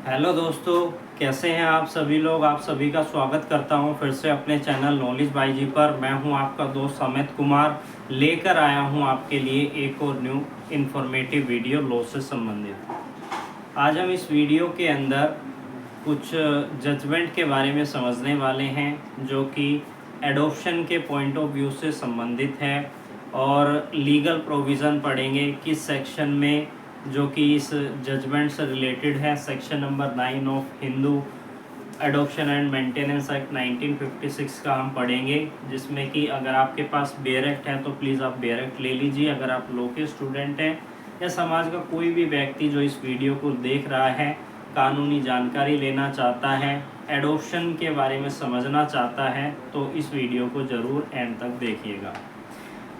Hello दोस्तों, कैसे हैं आप सभी लोग। आप सभी का स्वागत करता हूं फिर से अपने चैनल नॉलेज बाई जी पर। मैं हूं आपका दोस्त अमित कुमार, लेकर आया हूं आपके लिए एक और न्यू इन्फॉर्मेटिव वीडियो लॉ से संबंधित। आज हम इस वीडियो के अंदर कुछ जजमेंट के बारे में समझने वाले हैं जो कि एडॉप्शन के पॉइंट ऑफ व्यू से संबंधित है, और लीगल प्रोविज़न पढ़ेंगे किस सेक्शन में, जो कि इस जजमेंट से रिलेटेड है। Section number 9 of Hindu adoption and maintenance act 1956 का हम पढ़ेंगे, जिसमें कि अगर आपके पास बेयर एक्ट है तो प्लीज़ आप बेयर एक्ट ले लीजिए। अगर आप लॉ के स्टूडेंट हैं या समाज का कोई भी व्यक्ति जो इस वीडियो को देख रहा है, कानूनी जानकारी लेना चाहता है, एडॉप्शन के बारे में समझना चाहता है, तो इस वीडियो को ज़रूर एंड तक देखिएगा।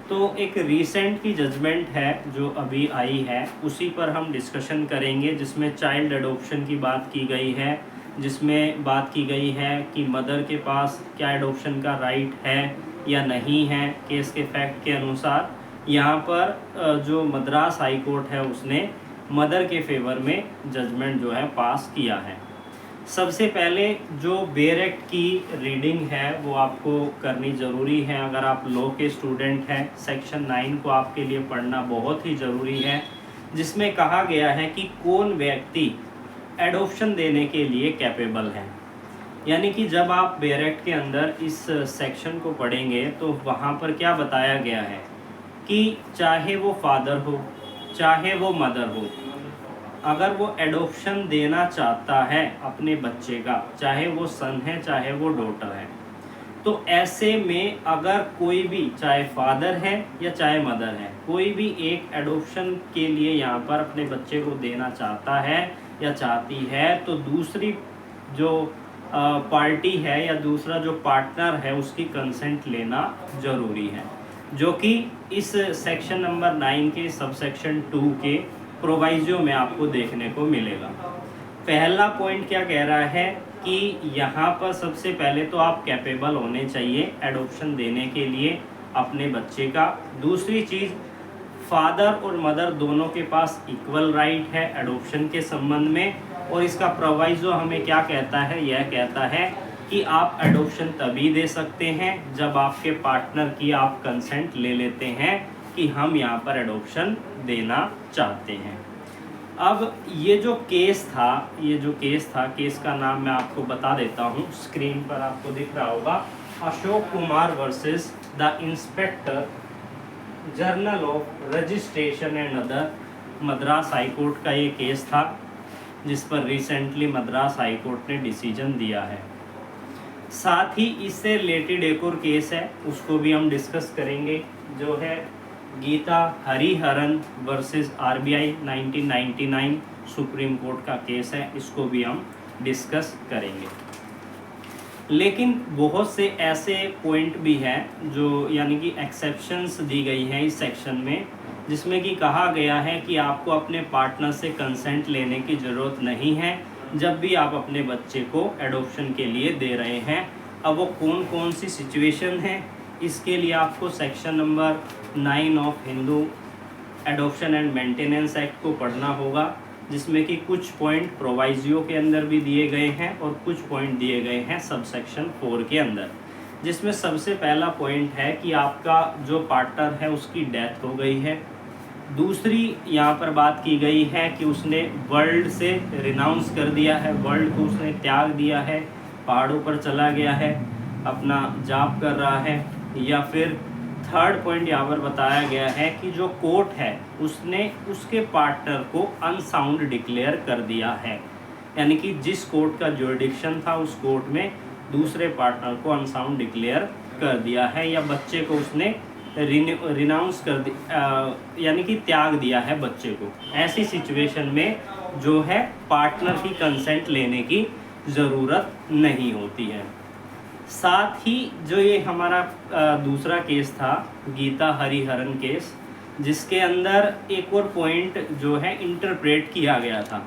तो एक रीसेंट की जजमेंट है जो अभी आई है, उसी पर हम डिस्कशन करेंगे, जिसमें चाइल्ड एडॉप्शन की बात की गई है, जिसमें बात की गई है कि मदर के पास क्या एडॉप्शन का राइट है या नहीं है। केस के फैक्ट के अनुसार यहाँ पर जो मद्रास हाई कोर्ट है उसने मदर के फेवर में जजमेंट जो है पास किया है। सबसे पहले जो बेयर एक्ट की रीडिंग है वो आपको करनी ज़रूरी है। अगर आप लॉ के स्टूडेंट हैं, सेक्शन 9 को आपके लिए पढ़ना बहुत ही ज़रूरी है, जिसमें कहा गया है कि कौन व्यक्ति एडॉप्शन देने के लिए कैपेबल है। यानी कि जब आप बेयर एक्ट के अंदर इस सेक्शन को पढ़ेंगे तो वहाँ पर क्या बताया गया है कि चाहे वो फादर हो चाहे वो मदर हो, अगर वो एडॉप्शन देना चाहता है अपने बच्चे का, चाहे वो सन है चाहे वो डॉटर है, तो ऐसे में अगर कोई भी, चाहे फादर है या चाहे मदर है, कोई भी एक एडॉप्शन के लिए यहाँ पर अपने बच्चे को देना चाहता है या चाहती है, तो दूसरी जो पार्टी है या दूसरा जो पार्टनर है उसकी कंसेंट लेना ज़रूरी है, जो कि इस सेक्शन नंबर 9 के सबसेक्शन 2 के प्रोवाइजो में आपको देखने को मिलेगा। पहला पॉइंट क्या कह रहा है कि यहाँ पर सबसे पहले तो आप कैपेबल होने चाहिए एडॉप्शन देने के लिए अपने बच्चे का। दूसरी चीज़, फादर और मदर दोनों के पास इक्वल राइट है एडॉप्शन के संबंध में। और इसका प्रोवाइजो हमें क्या कहता है, यह कहता है कि आप एडॉप्शन तभी दे सकते हैं जब आपके पार्टनर की आप कंसेंट ले लेते हैं कि हम यहाँ पर एडॉप्शन देना चाहते हैं। अब ये जो केस था, केस का नाम मैं आपको बता देता हूँ, स्क्रीन पर आपको दिख रहा होगा। Ashok Kumar versus the inspector journal of registration and other, Madras high court का ये केस था, जिस पर रिसेंटली मद्रास हाई कोर्ट ने डिसीजन दिया है। साथ ही इससे रिलेटेड एक और केस है, उसको भी हम डिस्कस करेंगे, जो है Geeta Hariharan versus RBI 1999 Supreme Court का केस है, इसको भी हम डिस्कस करेंगे। लेकिन बहुत से ऐसे पॉइंट भी हैं जो, यानी कि एक्सेप्शंस दी गई हैं इस सेक्शन में, जिसमें कि कहा गया है कि आपको अपने पार्टनर से कंसेंट लेने की ज़रूरत नहीं है जब भी आप अपने बच्चे को एडॉप्शन के लिए दे रहे हैं। अब वो कौन कौन सी सिचुएशन है, इसके लिए आपको section number 9 of Hindu adoption and maintenance act को पढ़ना होगा, जिसमें कि कुछ पॉइंट प्रोवाइजियो के अंदर भी दिए गए हैं और कुछ पॉइंट दिए गए हैं सबसेक्शन 4 के अंदर। जिसमें सबसे पहला पॉइंट है कि आपका जो पार्टनर है उसकी डेथ हो गई है। दूसरी यहाँ पर बात की गई है कि उसने वर्ल्ड से रिनाउंस कर दिया है, वर्ल्ड को उसने त्याग दिया है, पहाड़ों पर चला गया है, अपना जॉब कर रहा है। या फिर थर्ड पॉइंट यहाँ पर बताया गया है कि जो कोर्ट है उसने उसके पार्टनर को अनसाउंड डिक्लेयर कर दिया है, यानी कि जिस कोर्ट का ज्यूरिडिक्शन था उस कोर्ट में दूसरे पार्टनर को अनसाउंड डिक्लेयर कर दिया है, या बच्चे को उसने रिनाउंस कर दिया, यानी कि त्याग दिया है बच्चे को। ऐसी सिचुएशन में जो है पार्टनर की कंसेंट लेने की ज़रूरत नहीं होती है। साथ ही जो ये हमारा दूसरा केस था, गीता हरिहरन केस, जिसके अंदर एक और पॉइंट जो है इंटरप्रेट किया गया था,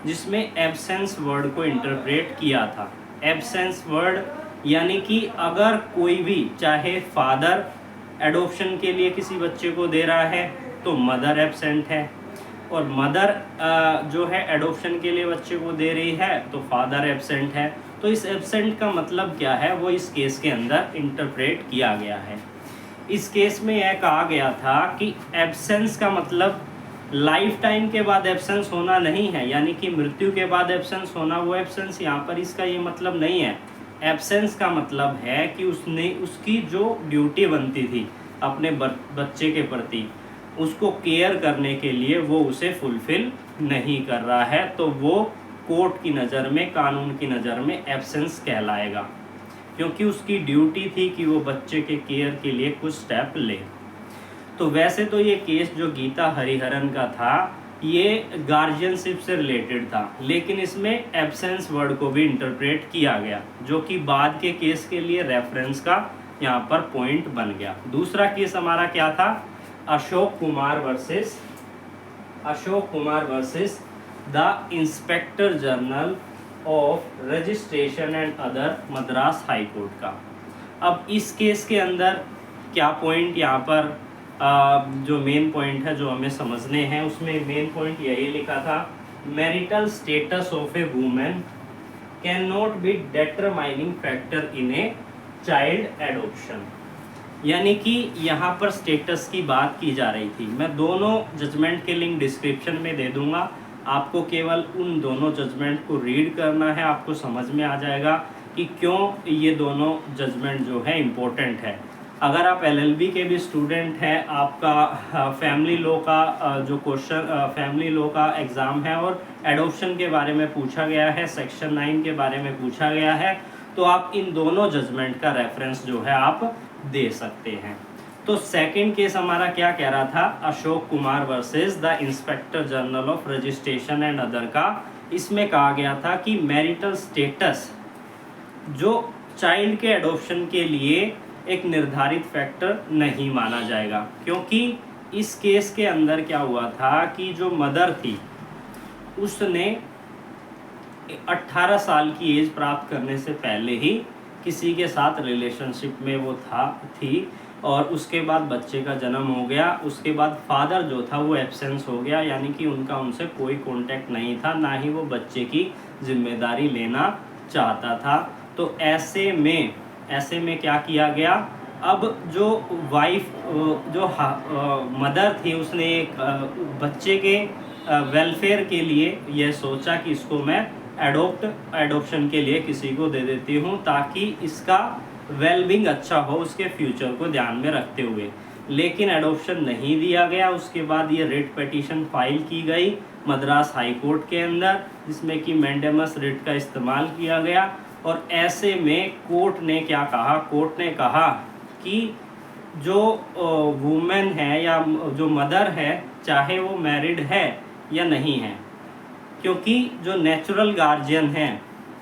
जिसमें एब्सेंस वर्ड को इंटरप्रेट किया था। एब्सेंस वर्ड यानी कि अगर कोई भी, चाहे फादर एडॉप्शन के लिए किसी बच्चे को दे रहा है तो मदर एब्सेंट है, और मदर जो है एडॉप्शन के लिए बच्चे को दे रही है तो फादर एब्सेंट है। तो इस एब्सेंट का मतलब क्या है वो इस केस के अंदर इंटरप्रेट किया गया है। इस केस में यह कहा गया था कि एब्सेंस का मतलब लाइफ टाइम के बाद एब्सेंस होना नहीं है, यानी कि मृत्यु के बाद एब्सेंस होना, वो एब्सेंस यहाँ पर इसका ये मतलब नहीं है। एब्सेंस का मतलब है कि उसने उसकी जो ड्यूटी बनती थी अपने बच्चे के प्रति, उसको केयर करने के लिए वो उसे फुलफिल नहीं कर रहा है, तो वो कोर्ट की नज़र में, कानून की नज़र में एब्सेंस कहलाएगा, क्योंकि उसकी ड्यूटी थी कि वो बच्चे के केयर के लिए कुछ स्टेप ले। तो वैसे तो ये केस जो गीता हरिहरन का था ये गार्जियनशिप से रिलेटेड था, लेकिन इसमें एब्सेंस वर्ड को भी इंटरप्रेट किया गया, जो कि बाद के केस के लिए रेफरेंस का यहाँ पर पॉइंट बन गया। दूसरा केस हमारा क्या था? Ashok Kumar versus the inspector general of registration and other, Madras high court का। अब इस केस के अंदर क्या पॉइंट यहाँ पर जो मेन पॉइंट है जो हमें समझने हैं, उसमें मेन पॉइंट यही लिखा था, marital status of A women can not be determining factor in a child adoption. यानी कि यहाँ पर स्टेटस की बात की जा रही थी। मैं दोनों जजमेंट के लिंक डिस्क्रिप्शन में दे दूंगा, आपको केवल उन दोनों जजमेंट को रीड करना है, आपको समझ में आ जाएगा कि क्यों ये दोनों जजमेंट जो है इम्पोर्टेंट है। अगर आप एलएलबी के भी स्टूडेंट हैं, आपका फैमिली लॉ का जो क्वेश्चन, फैमिली लॉ का एग्ज़ाम है और एडॉप्शन के बारे में पूछा गया है, सेक्शन 9 के बारे में पूछा गया है, तो आप इन दोनों जजमेंट का रेफरेंस जो है आप दे सकते हैं। तो सेकंड केस हमारा क्या कह रहा था? Ashok Kumar versus the inspector general of registration and other का। इसमें कहा गया था कि मैरिटल स्टेटस जो चाइल्ड के एडॉप्शन के लिए एक निर्धारित फैक्टर नहीं माना जाएगा, क्योंकि इस केस के अंदर क्या हुआ था कि जो मदर थी उसने 18 साल की एज प्राप्त करने से पहले ही किसी के साथ रिलेशनशिप में वो थी और उसके बाद बच्चे का जन्म हो गया। उसके बाद फादर जो था वो एब्सेंस हो गया, यानी कि उनका उनसे कोई कांटेक्ट नहीं था, ना ही वो बच्चे की जिम्मेदारी लेना चाहता था। तो ऐसे में क्या किया गया? अब जो वाइफ जो मदर थी उसने एक बच्चे के वेलफेयर के लिए यह सोचा कि इसको मैं एडॉप्शन के लिए किसी को दे देती हूँ ताकि इसका वेलबींग अच्छा हो उसके फ्यूचर को ध्यान में रखते हुए। लेकिन एडॉप्शन नहीं दिया गया। उसके बाद ये रिट पिटीशन फाइल की गई मद्रास हाई कोर्ट के अंदर, जिसमें कि मैंडेमस रिट का इस्तेमाल किया गया। और ऐसे में कोर्ट ने क्या कहा? कोर्ट ने कहा कि जो वुमेन है या जो मदर है, चाहे वो मैरिड है या नहीं है, क्योंकि जो नेचुरल गार्जियन है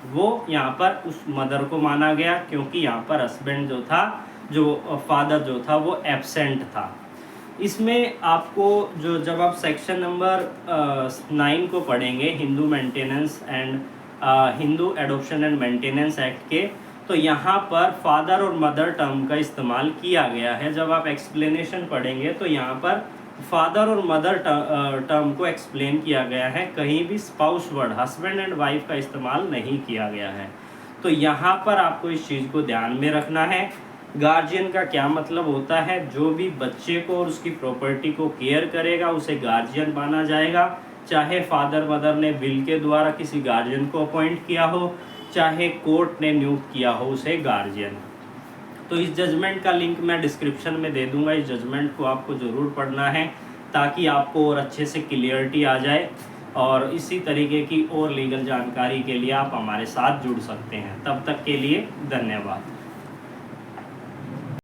वो यहाँ पर उस मदर को माना गया, क्योंकि यहाँ पर हस्बैंड जो था, जो फादर जो था वो एब्सेंट था। इसमें आपको जो जब आप सेक्शन नंबर 9 को पढ़ेंगे Hindu maintenance and Hindu adoption and maintenance act के, तो यहाँ पर फादर और मदर टर्म का इस्तेमाल किया गया है। जब आप एक्सप्लेनेशन पढ़ेंगे तो यहाँ पर फादर और मदर टर्म को एक्सप्लेन किया गया है, कहीं भी spouse word husband and wife का इस्तेमाल नहीं किया गया है। तो यहाँ पर आपको इस चीज़ को ध्यान में रखना है। गार्जियन का क्या मतलब होता है? जो भी बच्चे को और उसकी प्रॉपर्टी को केयर करेगा उसे गार्जियन माना जाएगा, चाहे फादर मदर ने विल के द्वारा किसी गार्जियन को अपॉइंट किया हो, चाहे कोर्ट ने नियुक्त किया हो उसे गार्जियन। तो इस जजमेंट का लिंक मैं डिस्क्रिप्शन में दे दूंगा। इस जजमेंट को आपको ज़रूर पढ़ना है ताकि आपको और अच्छे से क्लियरिटी आ जाए, और इसी तरीके की और लीगल जानकारी के लिए आप हमारे साथ जुड़ सकते हैं। तब तक के लिए धन्यवाद।